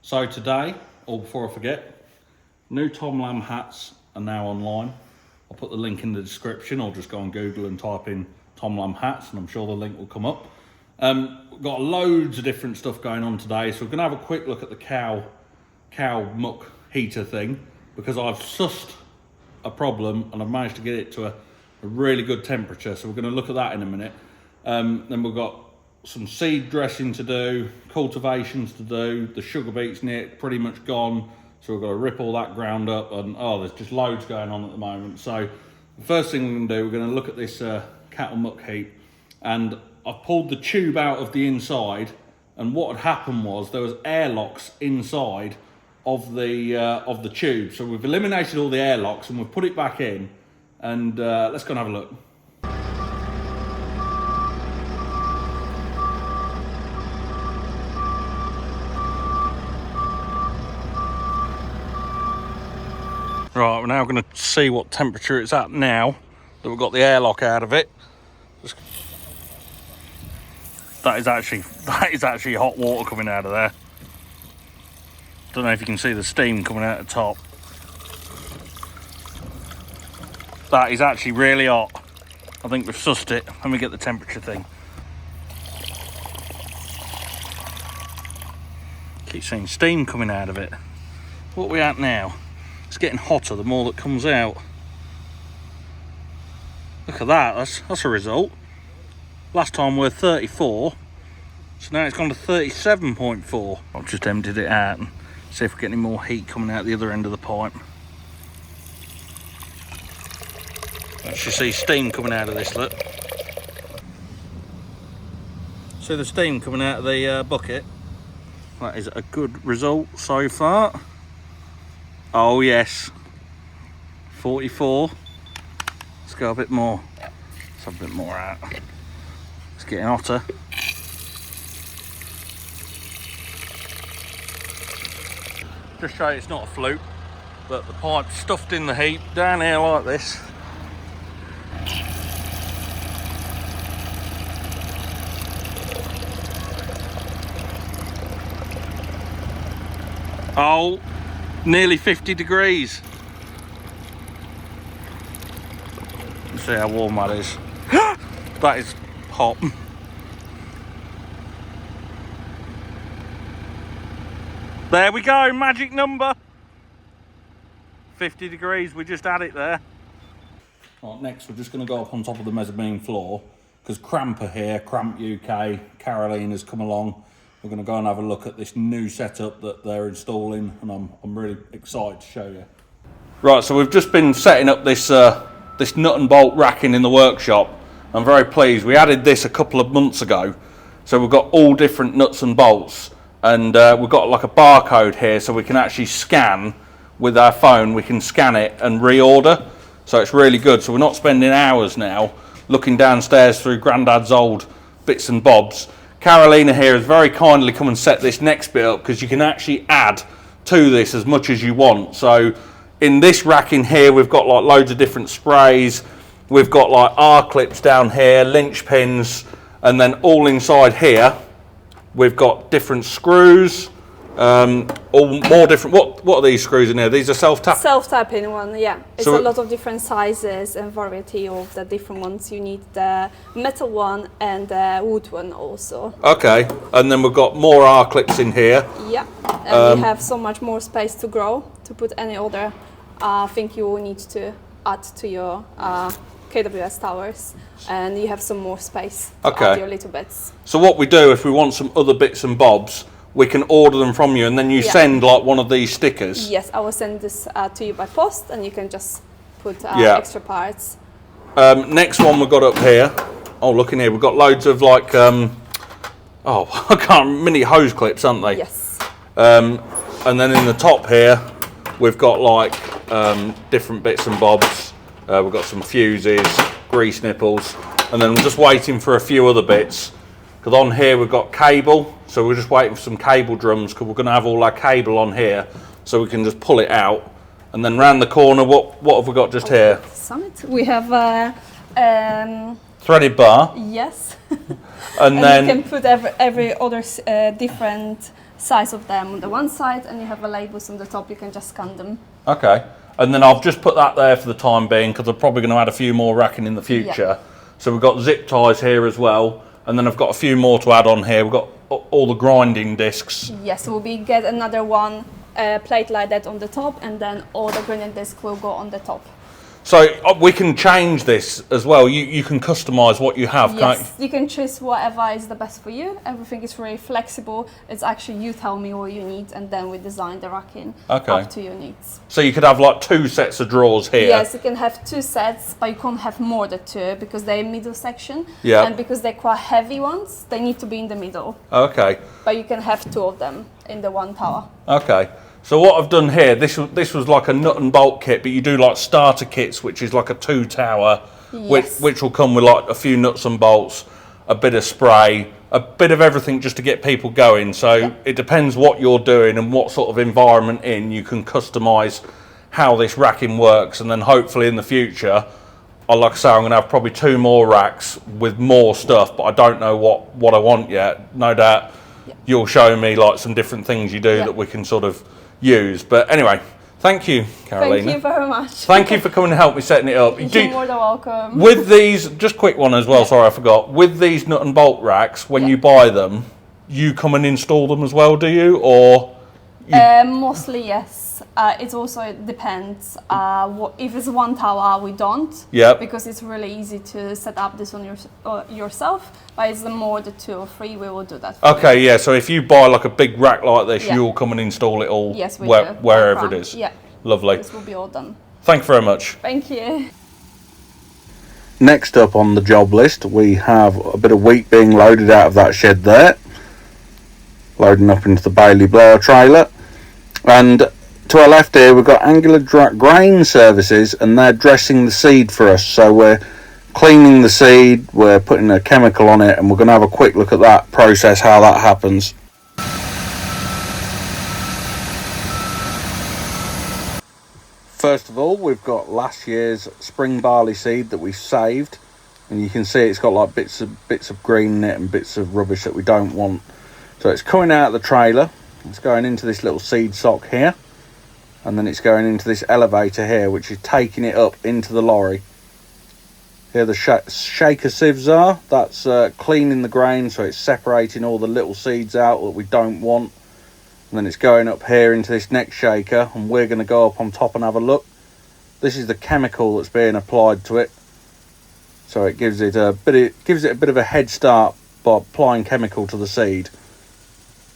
So today, or before I forget, new Tom Lamb hats are now online. I'll put the link in the description, or just go on Google and type in Tom Lamb hats and I'm sure the link will come up. We've got loads of different stuff going on today, so we're gonna have a quick look at the cow muck heater thing, because I've sussed a problem and I've managed to get it to a really good temperature, so we're going to look at that in a minute. Then we've got some seed dressing to do, cultivations to do, the sugar beet's near pretty much gone, so we've got to rip all that ground up, and there's just loads going on at the moment. So the first thing we're going to do, we're going to look at this cattle muck heap, and I've pulled the tube out of the inside, and what had happened was there was airlocks inside of the tube, so we've eliminated all the airlocks and we've put it back in, and let's go and have a look. Right, we're now going to see what temperature it's at now that we've got the airlock out of it. That is actually hot water coming out of there. Don't know if you can see the steam coming out the top. That is actually really hot. I think we've sussed it. Let me get the temperature thing. Keep seeing steam coming out of it. What are we at now? It's getting hotter the more that comes out. Look at that, that's a result. Last time we were 34, so now it's gone to 37.4. I've just emptied it out and see if we get any more heat coming out the other end of the pipe. You should see steam coming out of this, look. See the steam coming out of the bucket? That is a good result so far. Oh yes, 44. Let's go a bit more. Let's have a bit more out. It's getting hotter. Just show you it's not a fluke, but the pipe's stuffed in the heap down here like this. Oh, nearly 50 degrees. Let's see how warm that is. That is hot. There we go, magic number. 50 degrees, we just had it there. Right, next we're just going to go up on top of the mezzanine floor, because Cramp are here, Cramp UK, Caroline has come along. We're going to go and have a look at this new setup that they're installing, and I'm really excited to show you. Right, so we've just been setting up this this nut and bolt racking in the workshop. I'm very pleased. We added this a couple of months ago, so we've got all different nuts and bolts, and we've got like a barcode here, so we can actually scan with our phone. We can scan it and reorder, so it's really good. So we're not spending hours now looking downstairs through Grandad's old bits and bobs. Carolina here has very kindly come and set this next bit up, because you can actually add to this as much as you want. So in this racking here, we've got like loads of different sprays. We've got like R-clips down here, linch pins, and then all inside here, we've got different screws, all more different. What are these screws in here? These are self-tapping? Self-tapping one, yeah. It's so a lot of different sizes and variety of the different ones. You need the metal one and the wood one also. Okay, and then we've got more R-clips in here. Yeah, and we have so much more space to grow, to put any other thing you will need to add to your KWS towers, and you have some more space to add your little bits. So what we do, if we want some other bits and bobs, we can order them from you, and then you send like one of these stickers. Yes, I will send this to you by post, and you can just put extra parts. Next one we've got up here. Oh, look in here. We've got loads of like, mini hose clips, aren't they? Yes. And then in the top here, we've got like different bits and bobs. We've got some fuses, grease nipples, and then we're just waiting for a few other bits. Because on here we've got cable, so we're just waiting for some cable drums, because we're going to have all our cable on here, so we can just pull it out. And then round the corner, what have we got just here? Summit. We have a threaded bar. Yes. And then you can put every other different size of them on the one side, and you have a labels on the top. You can just scan them. Okay. And then I've just put that there for the time being because I'm probably going to add a few more racking in the future. Yeah. So we've got zip ties here as well, and then I've got a few more to add on here. We've got all the grinding discs. Yes, we'll be get another one plate like that on the top, and then all the grinding disc will go on the top. So we can change this as well. You can customise what you have, can't you? Yes, you can choose whatever is the best for you. Everything is really flexible. It's actually you tell me what you need, and then we design the racking up to your needs. So you could have like 2 sets of drawers here. Yes, you can have 2 sets, but you can't have more than 2 because they're middle section. Yeah. And because they're quite heavy ones, they need to be in the middle. Okay. But you can have 2 of them in the one tower. Okay. So what I've done here, this was like a nut and bolt kit, but you do like starter kits, which is like a 2 tower, Yes. which will come with like a few nuts and bolts, a bit of spray, a bit of everything just to get people going. So it depends what you're doing and what sort of environment you can customise how this racking works, and then hopefully in the future, like I say, I'm going to have probably 2 more racks with more stuff, but I don't know what I want yet. No doubt you'll show me like some different things you do that we can sort of use. But anyway, thank you, Carolina. Thank you very much. Thank you for coming and helping me setting it up. You're more than welcome. With these, just quick one as well, sorry I forgot. With these nut and bolt racks, when you buy them, you come and install them as well, do you? Or mostly yes. It also depends. If it's one tower, we don't. Yeah. Because it's really easy to set up this on yourself. But it's the more the 2 or 3, we will do that for okay, you. yeah. So if you buy like a big rack like this, you'll come and install it all. Yes, we do. Wherever it is. Yeah. Lovely. This will be all done. Thank you very much. Thank you. Next up on the job list, we have a bit of wheat being loaded out of that shed there, loading up into the Bailey blower trailer. And to our left here, we've got Angular Grain Services, and they're dressing the seed for us. So we're cleaning the seed, we're putting a chemical on it, and we're going to have a quick look at that process, how that happens. First of all, we've got last year's spring barley seed that we saved, and you can see it's got like bits of green in it and bits of rubbish that we don't want. So it's coming out of the trailer, it's going into this little seed sock here, and then it's going into this elevator here, which is taking it up into the lorry. Here the shaker sieves are, that's cleaning the grain, so it's separating all the little seeds out that we don't want. And then it's going up here into this next shaker, and we're going to go up on top and have a look. This is the chemical that's being applied to it, so it gives it a bit of a head start by applying chemical to the seed.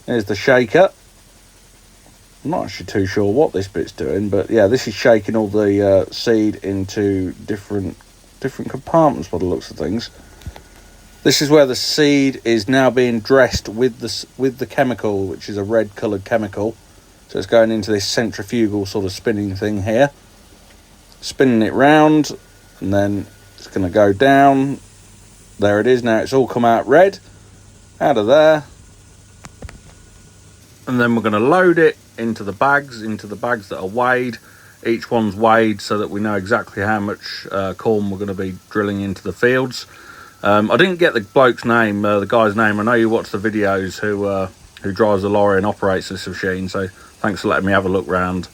Here's the shaker. I'm not actually too sure what this bit's doing, but yeah, this is shaking all the seed into different compartments by the looks of things. This is where the seed is now being dressed with the chemical, which is a red coloured chemical. So it's going into this centrifugal sort of spinning thing here, spinning it round, and then it's going to go down. There it is. Now it's all come out red out of there, and then we're going to load it into the bags that are weighed. Each one's weighed so that we know exactly how much corn we're going to be drilling into the fields. I didn't get the bloke's name, the guy's name. I know you watch the videos who drives the lorry and operates this machine, so thanks for letting me have a look round.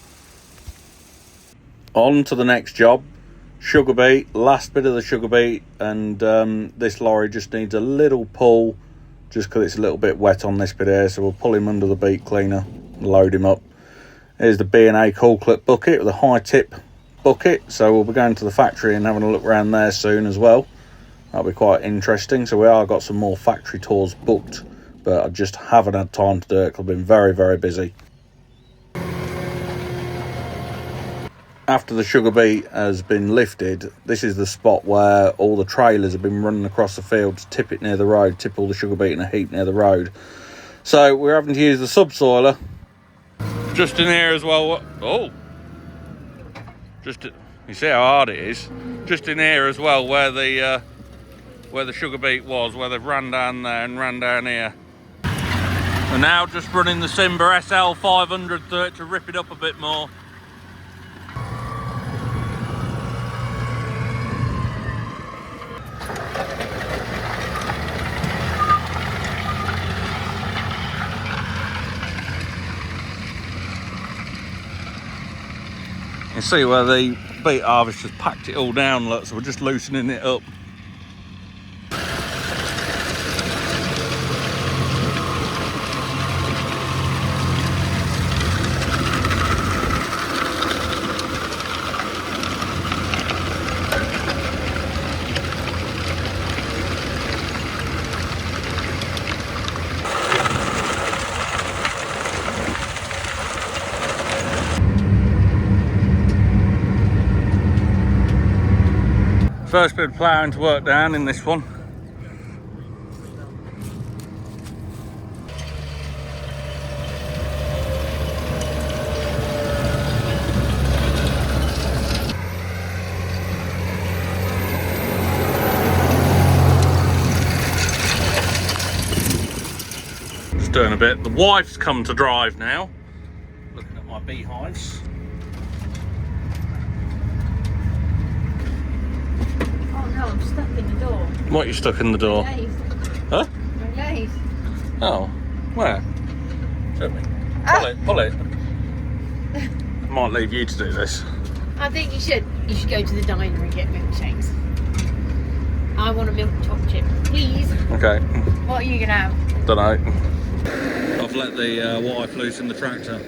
On to the next job, sugar beet, last bit of the sugar beet, and this lorry just needs a little pull just because it's a little bit wet on this bit here, so we'll pull him under the beet cleaner and load him up. Here's the B&A cool clip bucket with a high tip bucket, so we'll be going to the factory and having a look around there soon as well. That'll be quite interesting. So we are got some more factory tours booked, but I just haven't had time to do it because I've been very, very busy. After the sugar beet has been lifted, this is the spot where all the trailers have been running across the field to tip it near the road, tip all the sugar beet in a heap near the road. So we're having to use the subsoiler. Just in here as well. You see how hard it is. Just in here as well, where the sugar beet was, where they've ran down there and ran down here. And now just running the Simba SL 500 through it to rip it up a bit more. You see where the beet harvest has packed it all down, look, so we're just loosening it up. First bit of ploughing to work down in this one. Just doing a bit. The wife's come to drive now. Looking at my beehives. No, I'm stuck in the door. What, you stuck in the door? My lathe. Huh? My lathe. Oh, where? Show me. Pull it. I might leave you to do this. I think you should. You should go to the diner and get milkshakes. I want a milk chocolate chip, please. Okay. What are you gonna have? Don't know. I've let the wife loose in the tractor.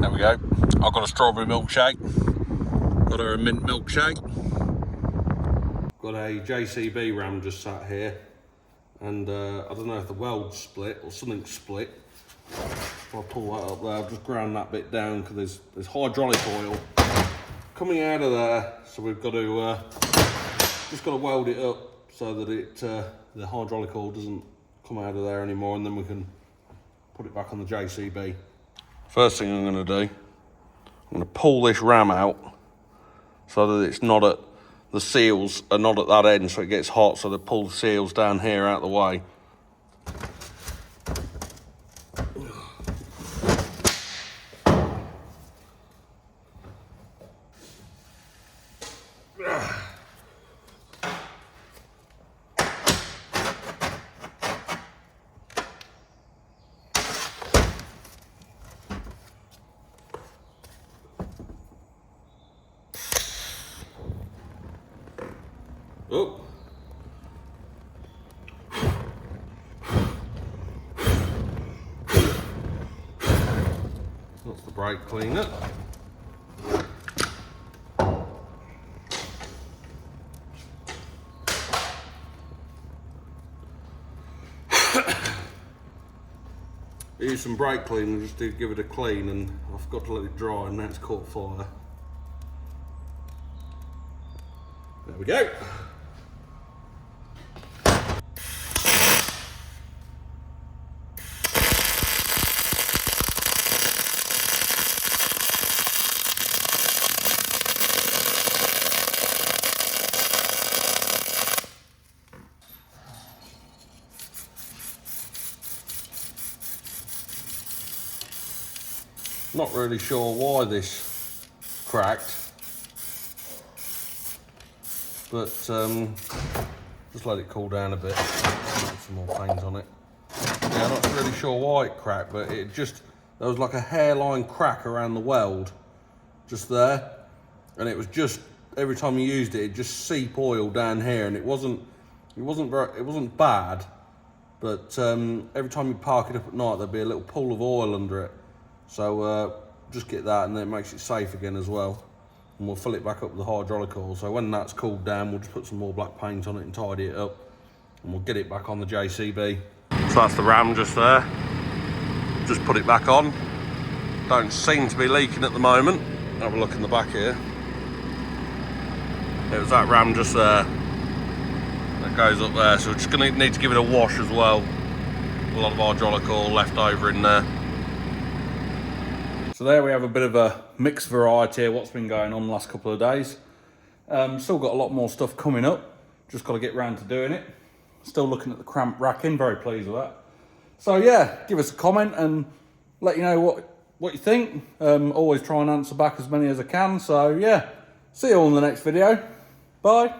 There we go. I've got a strawberry milkshake. Got her a mint milkshake. Got a JCB ram just sat here. And I don't know if the weld's split or something's split. If I pull that up there, I've just ground that bit down because there's hydraulic oil coming out of there. So we've got to just got to weld it up so that the hydraulic oil doesn't come out of there anymore, and then we can put it back on the JCB. First thing I'm going to do, I'm going to pull this ram out so that it's not at, the seals are not at that end, so it gets hot, so they pull the seals down here out of the way. Oh. That's the brake cleaner. Use some brake cleaner just to give it a clean, and I forgot to let it dry and that's caught fire. There we go. Not really sure why this cracked, but just let it cool down a bit. Put some more paint on it. Yeah, not really sure why it cracked, but it just, there was like a hairline crack around the weld, just there, and it was just, every time you used it, it just seep oil down here, and it wasn't bad, but every time you park it up at night, there'd be a little pool of oil under it. So just get that, and then it makes it safe again as well. And we'll fill it back up with the hydraulic oil. So when that's cooled down, we'll just put some more black paint on it and tidy it up, and we'll get it back on the JCB. So that's the ram just there. Just put it back on. Don't seem to be leaking at the moment. Have a look in the back here. It was that ram just there that goes up there. So we're just going to need to give it a wash as well. A lot of hydraulic oil left over in there. So there we have a bit of a mixed variety of what's been going on the last couple of days. Still got a lot more stuff coming up. Just got to get round to doing it. Still looking at the cramp racking, very pleased with that. So yeah, give us a comment and let you know what you think. Always try and answer back as many as I can. So yeah, see you all in the next video. Bye.